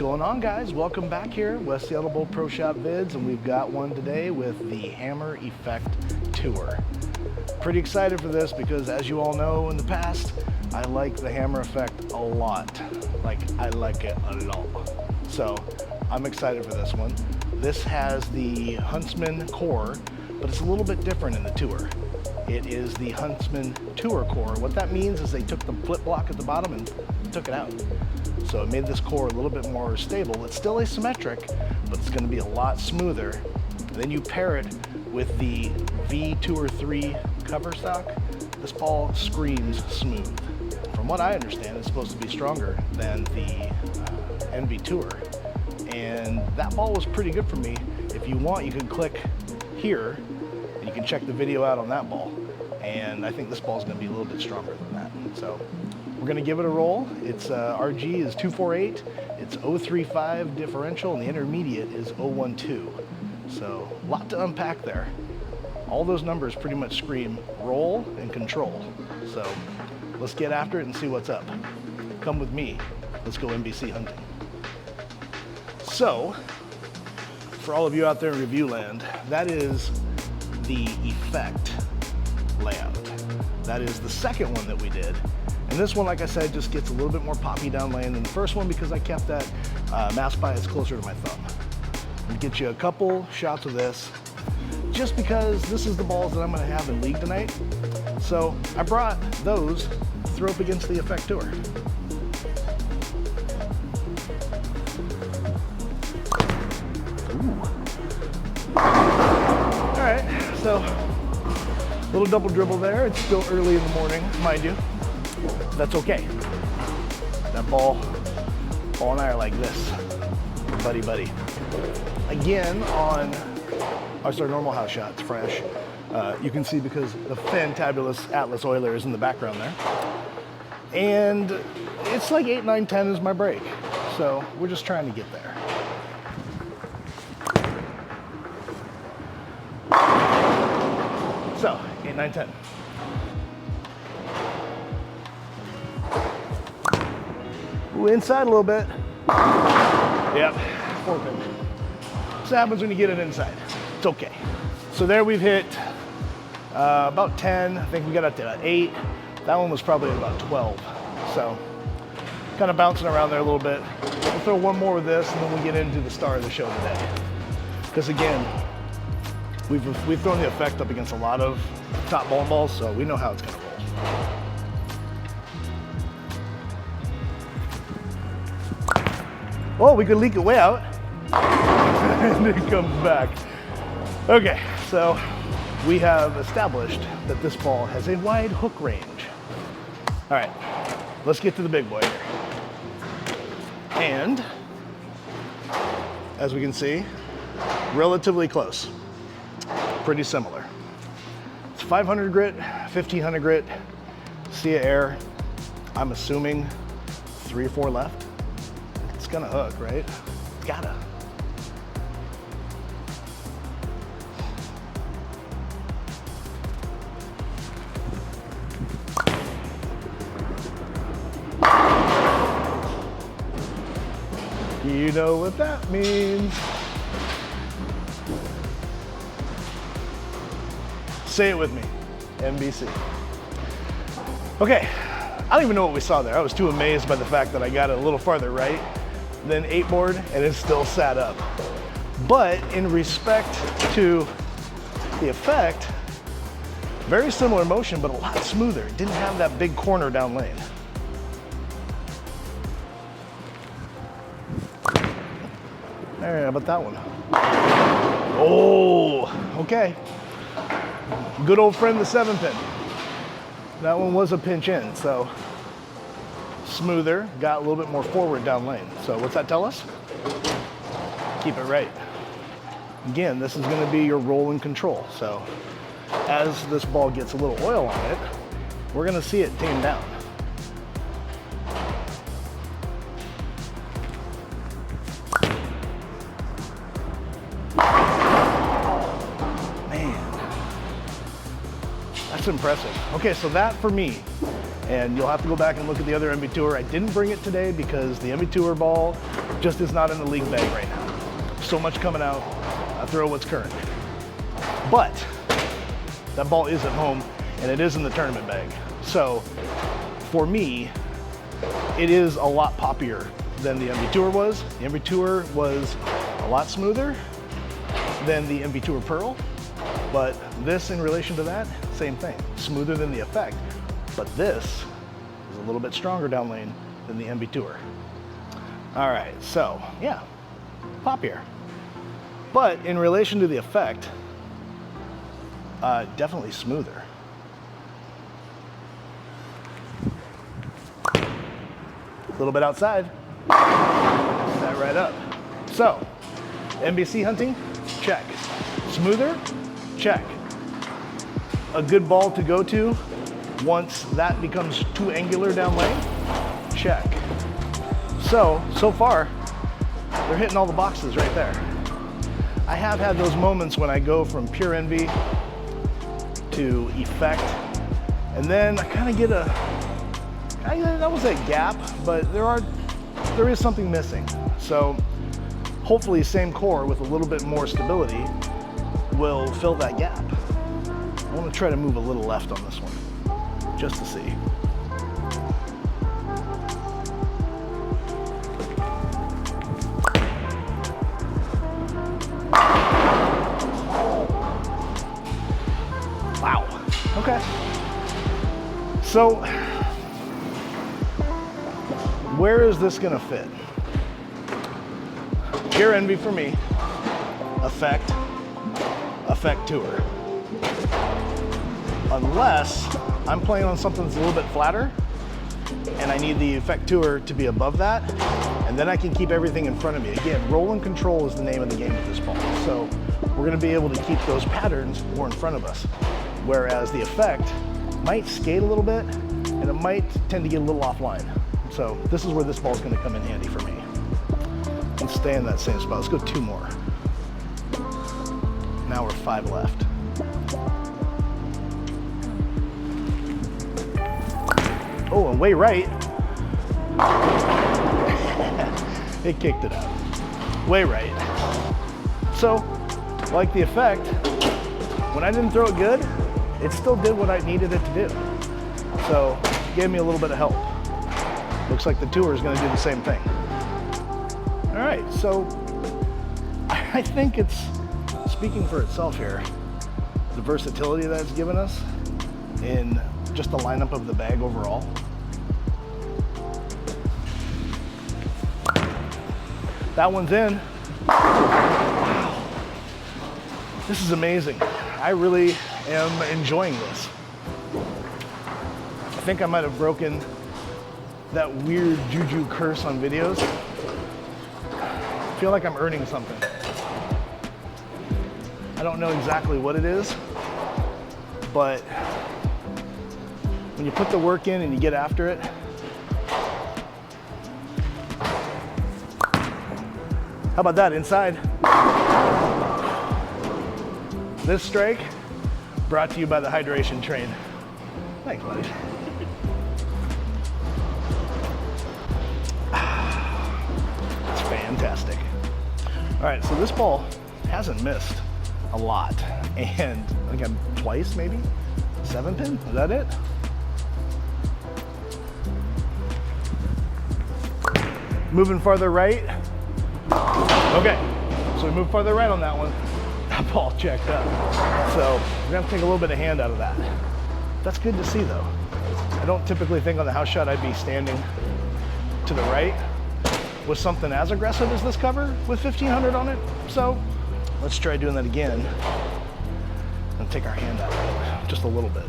going on, guys? Welcome back here, West Seattle Bolt Proshop vids, and we've got one today with the Hammer Effect Tour. Pretty excited for this because, as you all know, in the past, I like the Hammer Effect a lot. I like it a lot. So I'm excited for this one. This has the Huntsman core, but it's a little bit different in the Tour. It is the Huntsman Tour core. What that means is they took the flip block at the bottom and took it out. So it made this core a little bit more stable. It's still asymmetric, but it's gonna be a lot smoother. And then you pair it with the V Tour 3 cover stock. This ball screams smooth. From what I understand, it's supposed to be stronger than the NV Tour. And that ball was pretty good for me. If you want, you can click here and you can check the video out on that ball. And I think this ball is gonna be a little bit stronger than that. So we're gonna give it a roll. It's RG is 248, it's 035 differential, and the intermediate is 012. So a lot to unpack there. All those numbers pretty much scream roll and control. So let's get after it and see what's up. Come with me, let's go NBC hunting. So, for all of you out there in review land, that is the Effect layout. That is the second one that we did. And this one, like I said, just gets a little bit more poppy down lane than the first one because I kept that mass bias closer to my thumb. I'll get you a couple shots of this just because this is the balls that I'm gonna have in league tonight. So I brought those to throw up against the Effect Tour. Ooh. All right, so a little double dribble there. It's still early in the morning, mind you. That's okay. That ball and I are like this, buddy. Again, on our normal house shots, fresh. You can see because the fantabulous Atlas Oiler is in the background there. And it's like 8, 9, 10 is my break. So we're just trying to get there. So, 8, 9, 10. Ooh, inside a little bit. Yep, 4 pin. This happens when you get it inside. It's okay. So there we've hit about 10. I think we got up to 8. That one was probably about 12. So kind of bouncing around there a little bit. We'll throw one more with this and then we'll get into the star of the show today. Because again, we've thrown the Effect up against a lot of top bowling balls, so we know how it's gonna roll. Oh, we could leak it way out. And it comes back. Okay, so we have established that this ball has a wide hook range. All right, let's get to the big boy here. And as we can see, relatively close, pretty similar. It's 500 grit, 1500 grit, Sia Air. I'm assuming 3 or 4 left. It's gonna hook, right? It's gotta. You know what that means. Say it with me, NBC. Okay, I don't even know what we saw there. I was too amazed by the fact that I got it a little farther right than 8 board and it still sat up. But in respect to the Effect, very similar motion, but a lot smoother. It didn't have that big corner down lane. All right, how about that one? Oh, okay. Good old friend, the 7 pin. That one was a pinch in, so smoother, got a little bit more forward down lane. So what's that tell us? Keep it right. Again, this is gonna be your roll and control. So as this ball gets a little oil on it, we're gonna see it tame down. Man, that's impressive. Okay, so that for me And you'll have to go back and look at the other MB Tour. I didn't bring it today because the MB Tour ball just is not in the league bag right now. So much coming out, I throw what's current. But that ball is at home and it is in the tournament bag. So for me, it is a lot poppier than the MB Tour was. The MB Tour was a lot smoother than the MB Tour Pearl, but this in relation to that, same thing, smoother than the Effect. But this is a little bit stronger down lane than the MB Tour. All right, so yeah, poppier. But in relation to the Effect, definitely smoother. A little bit outside, that right up. So, NBC hunting, check. Smoother, check. A good ball to go to once that becomes too angular down lane, check. So far, they're hitting all the boxes right there. I have had those moments when I go from pure envy to Effect, and then I kind of get that was a gap, but there is something missing. So hopefully same core with a little bit more stability will fill that gap. I want to try to move a little left on this one, just to see. Wow, okay. So, where is this gonna fit? Pure envy for me. Effect Tour. Unless I'm playing on something that's a little bit flatter and I need the Effect Tour to be above that, and then I can keep everything in front of me. Again, roll and control is the name of the game with this ball. So we're gonna be able to keep those patterns more in front of us. Whereas the Effect might skate a little bit and it might tend to get a little offline. So this is where this ball is going to come in handy for me. And stay in that same spot. Let's go 2 more. Now we're 5 left. Oh, and way right. It kicked it out. Way right. So, like the Effect, when I didn't throw it good, it still did what I needed it to do. So, it gave me a little bit of help. Looks like the Tour is going to do the same thing. All right, so I think it's speaking for itself here, the versatility that it's given us in just the lineup of the bag overall. That one's in. Wow. This is amazing. I really am enjoying this. I think I might have broken that weird juju curse on videos. I feel like I'm earning something. I don't know exactly what it is, but when you put the work in and you get after it, how about that inside? This strike brought to you by the hydration train. Thanks, buddy. It's fantastic. All right, so this ball hasn't missed a lot, and I think I'm twice, maybe 7-pin. Is that it? Moving farther right. Okay, so we moved farther right on that one. That ball checked up. So we're gonna have to take a little bit of hand out of that. That's good to see though. I don't typically think on the house shot I'd be standing to the right with something as aggressive as this cover with 1500 on it. So let's try doing that again and take our hand out of it just a little bit.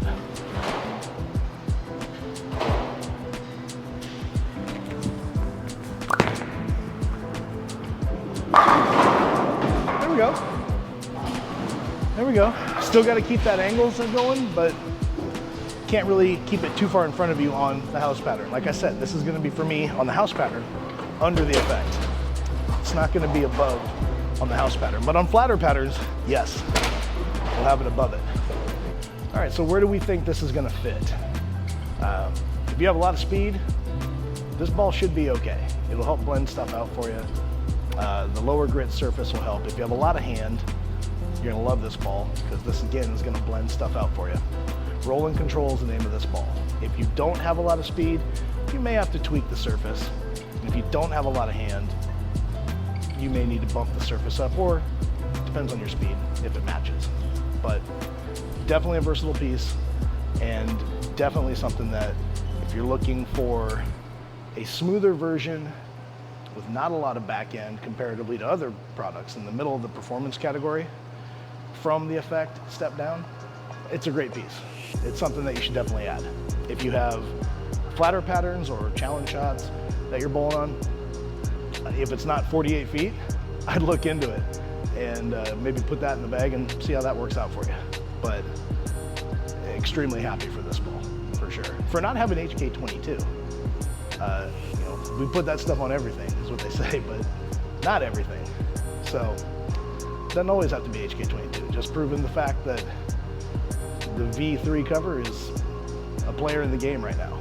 There we go. There we go. Still got to keep that angle going, but can't really keep it too far in front of you on the house pattern. Like I said, this is going to be for me on the house pattern under the Effect. It's not going to be above on the house pattern, but on flatter patterns, yes, we'll have it above it. All right, so where do we think this is going to fit? If you have a lot of speed, this ball should be okay. It'll help blend stuff out for you. The lower grit surface will help. If you have a lot of hand, you're gonna love this ball because this again is gonna blend stuff out for you. Roll and control is the name of this ball. If you don't have a lot of speed, you may have to tweak the surface. And if you don't have a lot of hand, you may need to bump the surface up, or depends on your speed if it matches. But definitely a versatile piece, and definitely something that if you're looking for a smoother version with not a lot of back end comparatively to other products in the middle of the performance category from the Effect step down, it's a great piece. It's something that you should definitely add. If you have flatter patterns or challenge shots that you're bowling on, if it's not 48 feet, I'd look into it and maybe put that in the bag and see how that works out for you. But extremely happy for this ball, for sure. For not having HK22, you know, we put that stuff on everything, is what they say, but not everything. So, doesn't always have to be HK22, just proving the fact that the V3 cover is a player in the game right now.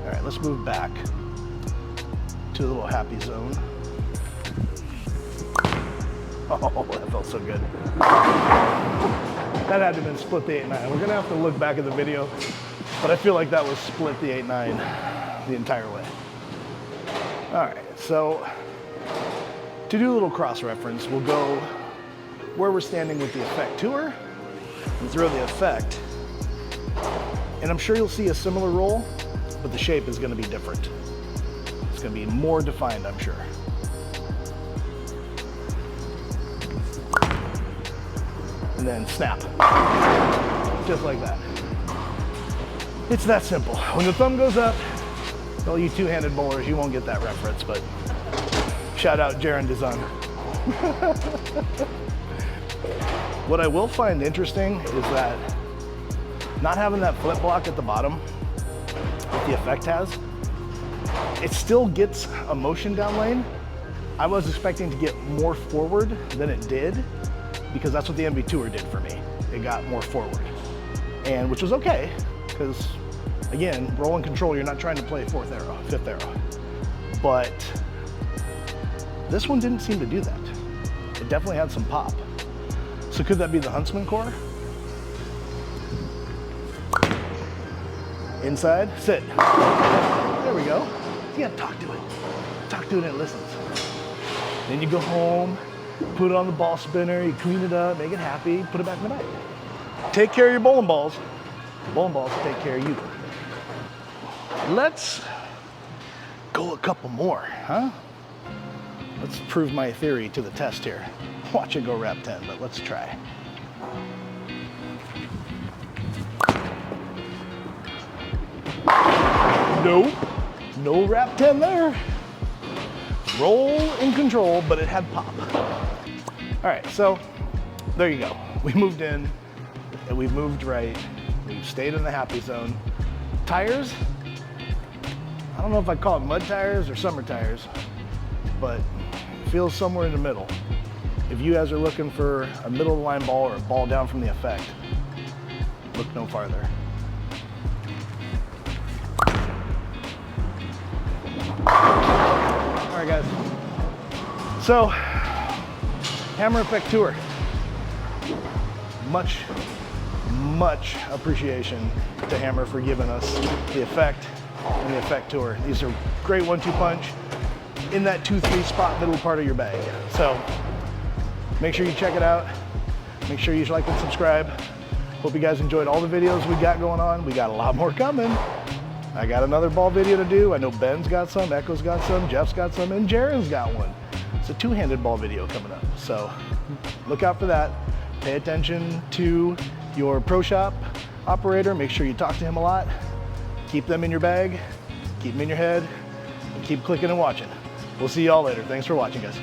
All right, let's move back to the little happy zone. Oh, that felt so good. That had to have been split the 8-9. We're gonna have to look back at the video, but I feel like that was split the 8-9 the entire way. All right, so to do a little cross-reference, we'll go where we're standing with the Effect Tour and throw the Effect. And I'm sure you'll see a similar roll, but the shape is gonna be different. It's gonna be more defined, I'm sure. And then snap, just like that. It's that simple. When the thumb goes up, all you two-handed bowlers, you won't get that reference, but shout out Jaron Dizon. What I will find interesting is that not having that flip block at the bottom that the Effect has, it still gets a motion down lane. I was expecting to get more forward than it did, because that's what the MV Tour did for me. It got more forward, and which was okay, because again, roll and control, you're not trying to play fifth arrow. But this one didn't seem to do that. It definitely had some pop. So could that be the Huntsman core? Inside, sit. There we go. You gotta talk to it. Talk to it and it listens. Then you go home, put it on the ball spinner, you clean it up, make it happy, put it back in the bag. Take care of your bowling balls. Bowling balls take care of you. Let's go a couple more, huh? Let's prove my theory to the test here. Watch it go wrap 10, but let's try. Nope, no wrap 10 there. Roll and control, but it had pop. All right, so there you go. We moved in and we've moved right. We've stayed in the happy zone. Tires, I don't know if I call it mud tires or summer tires, but it feels somewhere in the middle. If you guys are looking for a middle of the line ball or a ball down from the Effect, look no farther. All right, guys. So, Hammer Effect Tour. Much appreciation to Hammer for giving us the Effect and the Effect Tour. These are great 1-2 punch in that 2-3 spot middle part of your bag. So, make sure you check it out. Make sure you like and subscribe. Hope you guys enjoyed all the videos we got going on. We got a lot more coming. I got another ball video to do. I know Ben's got some, Echo's got some, Jeff's got some, and Jaren's got one. It's a two-handed ball video coming up. So look out for that. Pay attention to your Proshop operator. Make sure you talk to him a lot. Keep them in your bag, keep them in your head, and keep clicking and watching. We'll see y'all later. Thanks for watching, guys.